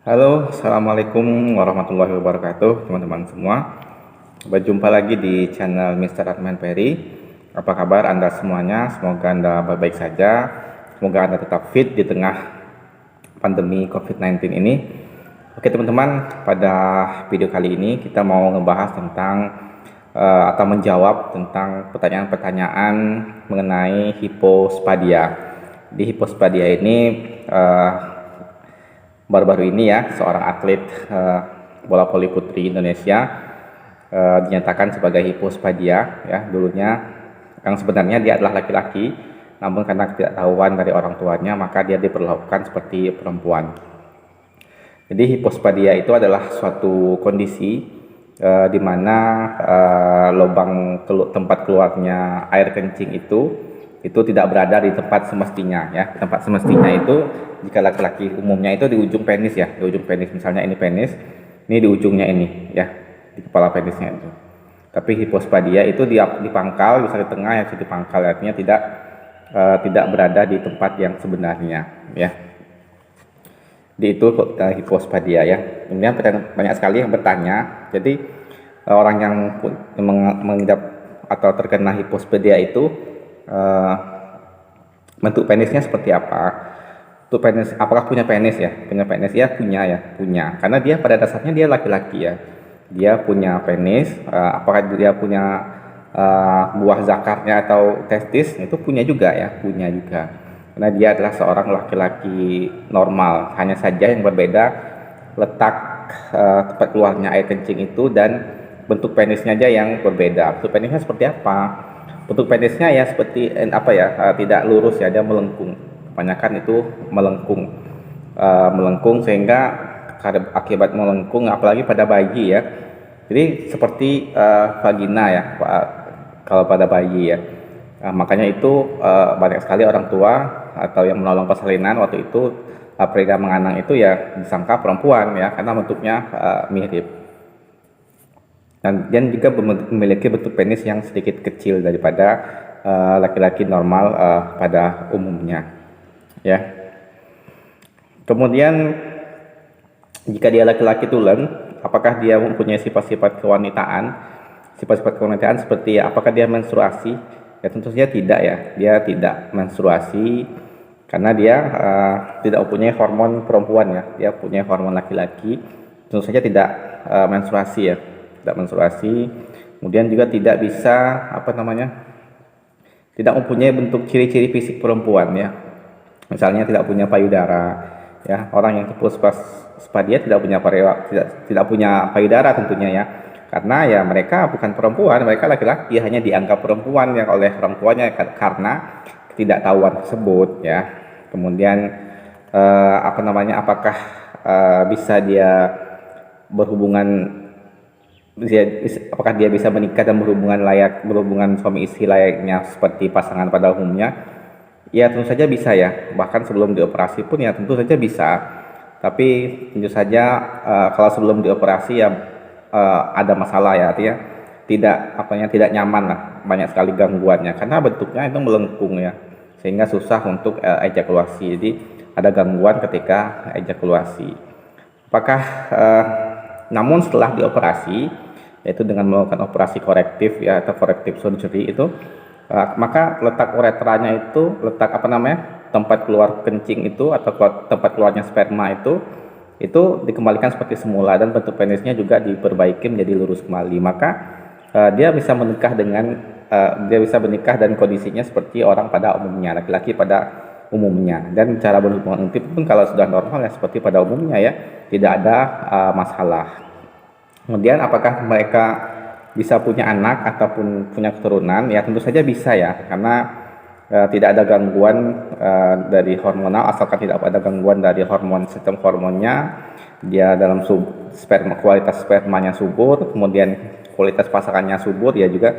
Halo, Assalamualaikum warahmatullahi wabarakatuh, teman-teman semua. Berjumpa lagi di channel Mr. Adman Perry. Apa kabar Anda semuanya? Semoga Anda baik-baik saja. Semoga Anda tetap fit di tengah pandemi COVID-19 ini. Oke teman-teman, pada video kali ini kita mau ngebahas tentang atau menjawab tentang pertanyaan-pertanyaan mengenai hipospadia. Di hipospadia ini baru-baru ini ya seorang atlet bola voli putri Indonesia dinyatakan sebagai hipospadia ya dulunya, yang sebenarnya dia adalah laki-laki, namun karena ketidaktahuan dari orang tuanya maka dia diperlakukan seperti perempuan. Jadi hipospadia itu adalah suatu kondisi di mana lubang tempat keluarnya air kencing itu tidak berada di tempat semestinya ya. Tempat semestinya itu jika laki-laki umumnya itu di ujung penis ya, di ujung penis, misalnya ini penis, ini di ujungnya ini ya, di kepala penisnya itu. Tapi hipospadia itu di pangkal, bisa di tengah ya, di pangkal, artinya tidak berada di tempat yang sebenarnya ya. Di itu hipospadia ya. Kemudian banyak sekali yang bertanya, jadi orang yang mengidap atau terkena hipospadia itu bentuk penisnya seperti apa? Bentuk penis, apakah punya penis ya? Punya penis ya, punya. Karena dia pada dasarnya dia laki-laki ya. Dia punya penis. Apakah dia punya buah zakarnya atau testis? Itu punya juga ya, punya juga. Karena dia adalah seorang laki-laki normal. Hanya saja yang berbeda letak tempat keluarnya air kencing itu dan bentuk penisnya aja yang berbeda. Bentuk penisnya seperti apa? Bentuk penisnya ya seperti tidak lurus ya, dia melengkung. Kebanyakan itu melengkung sehingga akibat melengkung, apalagi pada bayi ya. Jadi seperti vagina ya kalau pada bayi ya. Makanya itu banyak sekali orang tua atau yang menolong persalinan waktu itu pria menganang itu ya disangka perempuan ya, karena bentuknya mirip. Dan juga memiliki bentuk penis yang sedikit kecil daripada laki-laki normal pada umumnya ya. Kemudian jika dia laki-laki tulen, apakah dia mempunyai sifat-sifat kewanitaan? Sifat-sifat kewanitaan seperti apakah dia menstruasi? Ya tentu saja tidak ya, dia tidak menstruasi karena dia tidak mempunyai hormon perempuan ya, dia punya hormon laki-laki. Tentu saja tidak menstruasi ya, tidak menstruasi. Kemudian juga tidak bisa tidak mempunyai bentuk ciri-ciri fisik perempuan ya, misalnya tidak punya payudara ya. Orang yang hipospadia tidak punya payudara tentunya ya, karena ya mereka bukan perempuan, mereka laki-laki, hanya dianggap perempuan yang oleh orang tuanya karena ketidaktahuan tersebut ya. Kemudian apakah bisa dia berhubungan, apakah dia bisa menikah dan berhubungan suami istri layaknya seperti pasangan pada umumnya? Ya tentu saja bisa ya, bahkan sebelum dioperasi pun ya tentu saja bisa. Tapi tentu saja kalau sebelum dioperasi ya ada masalah ya, artinya tidak nyaman lah, banyak sekali gangguannya karena bentuknya itu melengkung ya, sehingga susah untuk ejakulasi. Jadi ada gangguan ketika ejakulasi. Namun setelah dioperasi, yaitu dengan melakukan operasi korektif ya atau corrective surgery itu, maka letak uretranya itu, tempat keluar kencing itu atau tempat keluarnya sperma itu dikembalikan seperti semula dan bentuk penisnya juga diperbaiki menjadi lurus kembali. Maka dia bisa menikah dan kondisinya seperti orang pada umumnya, laki-laki pada umumnya, dan cara berhubungan intim pun kalau sudah normal ya seperti pada umumnya ya, tidak ada masalah. Kemudian apakah mereka bisa punya anak ataupun punya keturunan? Ya tentu saja bisa ya, karena tidak ada gangguan dari hormonal, asalkan tidak ada gangguan dari sistem hormonnya. Dia dalam kualitas spermanya subur, kemudian kualitas pasangannya subur ya juga,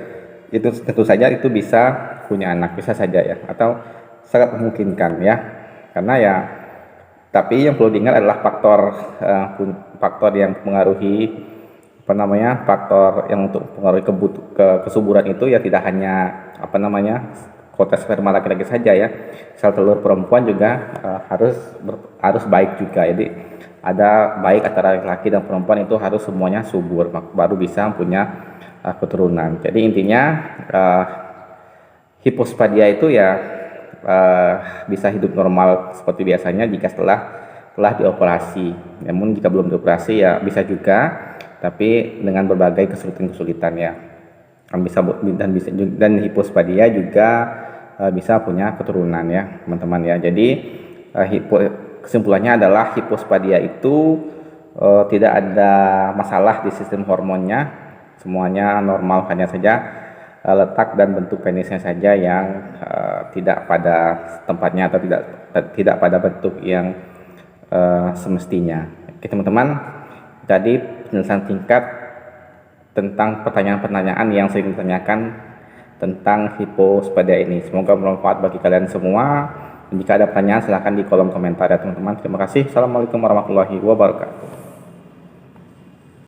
itu tentu saja itu bisa punya anak, bisa saja ya, atau sangat memungkinkan ya. Karena ya, tapi yang perlu diingat adalah faktor yang mengaruhi faktor yang untuk mengaruhi kesuburan itu ya, tidak hanya kualitas sperma laki-laki saja ya, sel telur perempuan juga harus baik juga. Jadi ada baik antara laki-laki dan perempuan itu harus semuanya subur, baru bisa punya keturunan. Jadi intinya hipospadia itu ya bisa hidup normal seperti biasanya jika telah dioperasi. Namun jika belum dioperasi ya bisa juga, tapi dengan berbagai kesulitan ya. Dan hipospadia juga bisa punya keturunan ya teman-teman ya. Jadi kesimpulannya adalah hipospadia itu tidak ada masalah di sistem hormonnya, semuanya normal, hanya saja letak dan bentuk penisnya saja yang tidak pada tempatnya atau tidak pada bentuk yang semestinya. Oke teman-teman, tadi penjelasan singkat tentang pertanyaan-pertanyaan yang sering ditanyakan tentang hipospadia ini. Semoga bermanfaat bagi kalian semua. Jika ada pertanyaan silahkan di kolom komentar ya teman-teman. Terima kasih. Assalamualaikum warahmatullahi wabarakatuh.